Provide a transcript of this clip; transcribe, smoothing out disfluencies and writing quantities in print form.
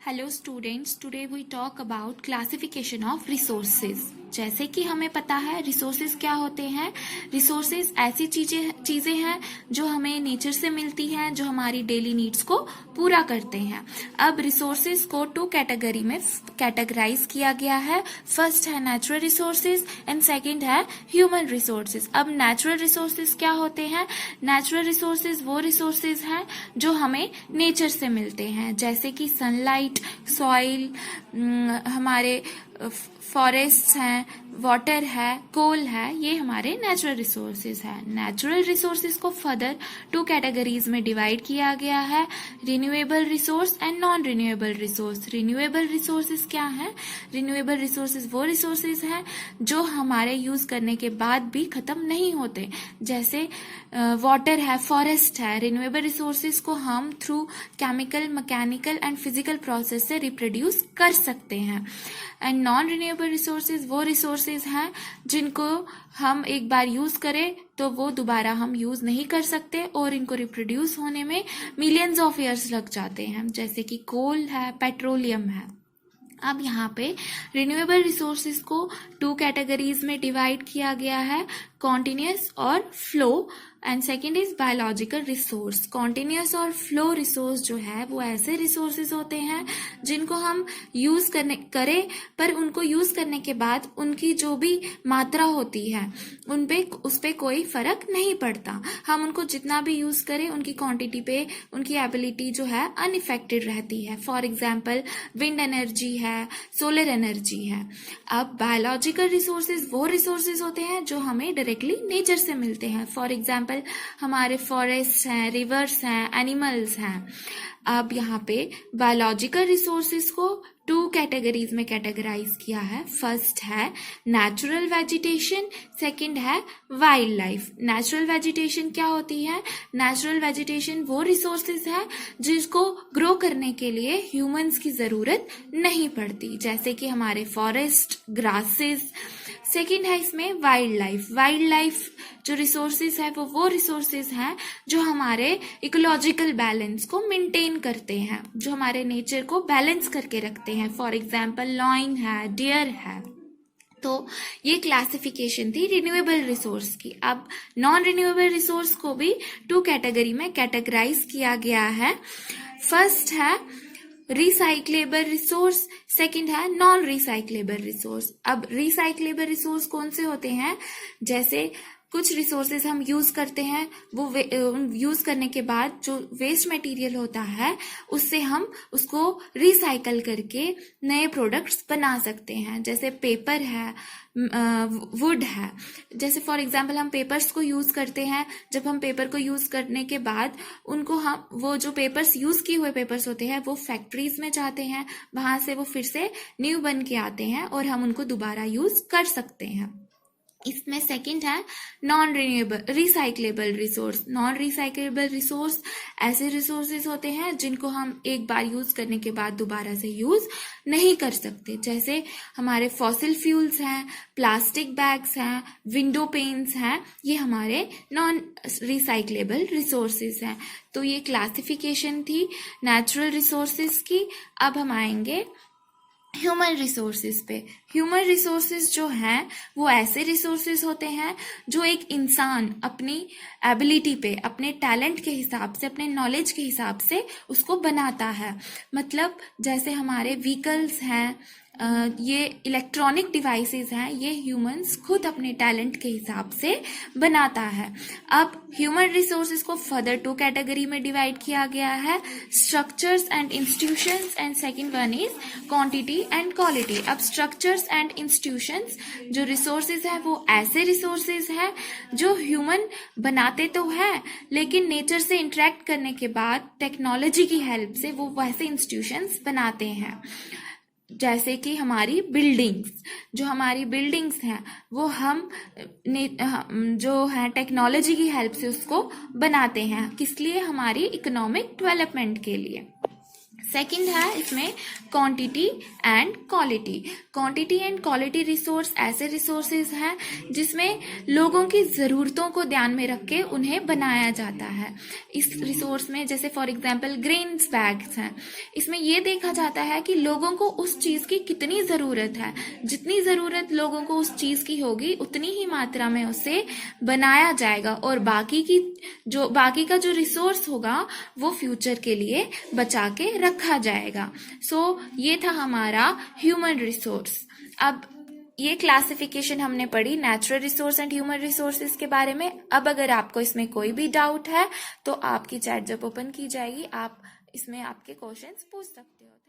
Hello students, today we talk about classification of resources. जैसे कि हमें पता है रिसोर्सेज क्या होते हैं। रिसोर्सेज ऐसी चीजें हैं जो हमें नेचर से मिलती हैं, जो हमारी डेली नीड्स को पूरा करते हैं। अब रिसोर्सेज को टू कैटेगरी में कैटेगराइज किया गया है। फर्स्ट है नेचुरल रिसोर्सेज एंड सेकंड है ह्यूमन रिसोर्सेज। अब नेचुरल रिसोर्सेज क्या होते हैं? नेचुरल रिसोर्सेज वो रिसोर्सेज हैं जो हमें नेचर से मिलते हैं, जैसे कि सनलाइट, सॉइल, हमारे फॉरेस्ट हैं, वाटर है, कोल है, ये हमारे नेचुरल रिसोर्सेज हैं। नेचुरल रिसोर्सेज को फर्दर टू कैटेगरीज में डिवाइड किया गया है, renewable resource and non renewable resource. Renewable resources क्या हैं? रिन्यूएबल रिसोर्सेज वो रिसोर्सेज हैं जो हमारे यूज करने के बाद भी खत्म नहीं होते, जैसे वाटर है, फॉरेस्ट है। रिन्यूएबल रिसोर्सेज को हम through chemical, mechanical and physical process से रिप्रोड्यूस कर सकते हैं। एंड नॉन रिन्यूएबल रिसोर्सेज वो रिसोर्सेज हैं जिनको हम एक बार यूज करें तो वो दोबारा हम यूज नहीं कर सकते और इनको रिप्रोड्यूस होने में मिलियंस ऑफ ईयर्स लग जाते हैं, जैसे कि कोल है, पेट्रोलियम है। अब यहाँ पे रिन्यूएबल रिसोर्सेज को टू कैटेगरीज में डिवाइड किया गया है, कॉन्टिन्यूस और flow, and second is biological resource. Continuous और फ्लो रिसोर्स जो है वो ऐसे रिसोर्सेज होते हैं जिनको हम यूज करें पर उनको यूज करने के बाद उनकी जो भी मात्रा होती है उस पे कोई फर्क नहीं पड़ता। हम उनको जितना भी यूज करें उनकी क्वांटिटी पे उनकी एबिलिटी जो है अनइफेक्टेड रहती है। फॉर एग्जाम्पल विंड एनर्जी है, सोलर एनर्जी है। अब बायोलॉजिकल रिसोर्सेज वो रिसोर्सेज होते हैं जो हमें डायरेक्टली नेचर से मिलते हैं। फॉर एग्जाम्पल हमारे फॉरेस्ट हैं, रिवर्स हैं, एनिमल्स हैं। अब यहाँ पे बायोलॉजिकल रिसोर्सेज को टू कैटेगरीज में कैटेगराइज किया है। फर्स्ट है नेचुरल वेजिटेशन, सेकंड है वाइल्ड लाइफ। नेचुरल वेजिटेशन क्या होती है? नेचुरल वेजिटेशन वो रिसोर्सेज है जिसको ग्रो करने के लिए ह्यूमंस की जरूरत नहीं पड़ती, जैसे कि हमारे फॉरेस्ट, ग्रासेस। सेकंड है इसमें वाइल्ड लाइफ। वाइल्ड लाइफ जो रिसोर्सेज है वो रिसोर्सेज हैं जो हमारे इकोलॉजिकल बैलेंस को मेंटेन करते हैं, जो हमारे नेचर को बैलेंस करके रखते हैं। फॉर एग्जाम्पल लॉइन है, डियर है। तो ये क्लासिफिकेशन थी रिन्यूएबल रिसोर्स की। अब नॉन रिन्यूएबल रिसोर्स को भी टू कैटेगरी में कैटेगराइज किया गया है। फर्स्ट है रिसाइक्लेबल रिसोर्स, सेकंड है नॉन रिसाइक्लेबल रिसोर्स। अब रिसाइक्लेबल रिसोर्स कौन से होते हैं? जैसे कुछ रिसोर्सेज हम यूज करते हैं, वो यूज करने के बाद जो वेस्ट मटेरियल होता है उससे हम उसको रिसाइकल करके नए प्रोडक्ट्स बना सकते हैं, जैसे पेपर है, वुड है। जैसे फॉर एग्जांपल हम पेपर्स को यूज करते हैं, जब हम पेपर को यूज करने के बाद उनको हम वो जो पेपर्स यूज किए हुए पेपर्स होते हैं वो फैक्ट्रीज में जाते हैं, वहां से वो फिर से न्यू बन के आते हैं और हम उनको दोबारा यूज कर सकते हैं। इसमें सेकंड है non recyclable resource. Non recyclable resource ऐसे रिसोर्सेज होते हैं जिनको हम एक बार यूज करने के बाद दोबारा से यूज नहीं कर सकते, जैसे हमारे फॉसिल फ्यूल्स हैं, प्लास्टिक बैग्स हैं, विंडो पेन्स हैं, ये हमारे नॉन रिसाइक्लेबल रिसोर्सेज हैं। तो ये क्लासिफिकेशन थी नेचुरल रिसोर्सेज की। अब हम आएंगे ह्यूमन रिसोर्सेज पे। ह्यूमन रिसोर्सेज जो हैं वो ऐसे रिसोर्सेज होते हैं जो एक इंसान अपनी एबिलिटी पे, अपने टैलेंट के हिसाब से, अपने नॉलेज के हिसाब से उसको बनाता है। मतलब जैसे हमारे व्हीकल्स हैं, ये इलेक्ट्रॉनिक डिवाइसेस हैं, ये ह्यूमंस खुद अपने टैलेंट के हिसाब से बनाता है। अब ह्यूमन रिसोर्सेज को फर्दर टू कैटेगरी में डिवाइड किया गया है, structures and institutions, and second one is quantity and quality. अब स्ट्रक्चर्स एंड इंस्टीट्यूशंस जो रिसोर्सेज है वो ऐसे रिसोर्सेज है जो ह्यूमन बनाते तो है लेकिन नेचर से इंटरेक्ट करने के बाद टेक्नोलॉजी की हेल्प से वो वैसे इंस्टीट्यूशंस बनाते हैं, जैसे कि हमारी बिल्डिंग्स। जो हमारी बिल्डिंग्स हैं वो हम जो है टेक्नोलॉजी की हेल्प से उसको बनाते हैं, किस लिए? हमारी इकोनॉमिक डेवलपमेंट के लिए। सेकंड है इसमें quantity and quality. Quantity and quality resource ऐसे रिसोर्सेज हैं जिसमें लोगों की ज़रूरतों को ध्यान में रख के उन्हें बनाया जाता है। इस रिसोर्स में जैसे फॉर एग्जांपल ग्रेन्स बैग्स हैं, इसमें ये देखा जाता है कि लोगों को उस चीज़ की कितनी ज़रूरत है, जितनी ज़रूरत लोगों को उस चीज़ की होगी उतनी ही मात्रा में उसे बनाया जाएगा और बाकी का जो रिसोर्स होगा वो फ्यूचर के लिए बचा के रखा जाएगा। ये था हमारा ह्यूमन रिसोर्स। अब ये क्लासिफिकेशन हमने पढ़ी natural resource and human resources के बारे में। अब अगर आपको इसमें कोई भी डाउट है तो आपकी चैट जब ओपन की जाएगी आप इसमें आपके क्वेश्चंस पूछ सकते हो।